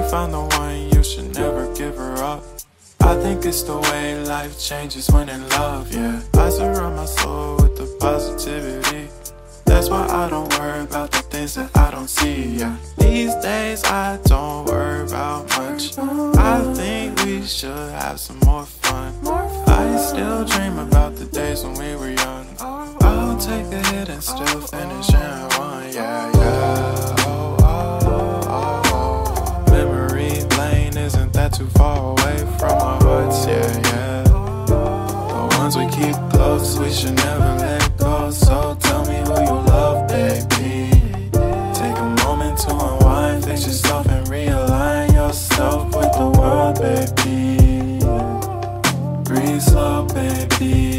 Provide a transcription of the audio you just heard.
found the one, you should never give her up. I think it's the way life changes when in love, yeah. I surround my soul with the positivity. That's why I don't worry about the things that I don't see, yeah. These days I don't worry about much. I think we should have some more fun. I still dream about the days when we were young. I'll take a hit and still finish in one, yeah, yeah. Oh, oh, oh, oh. Memory lane isn't that too far away from our hearts, yeah, yeah. The ones we keep close, we should never let go. So tell me who you love, baby. Take a moment to unwind, fix yourself and realign yourself with the world, baby. Breathe slow, baby.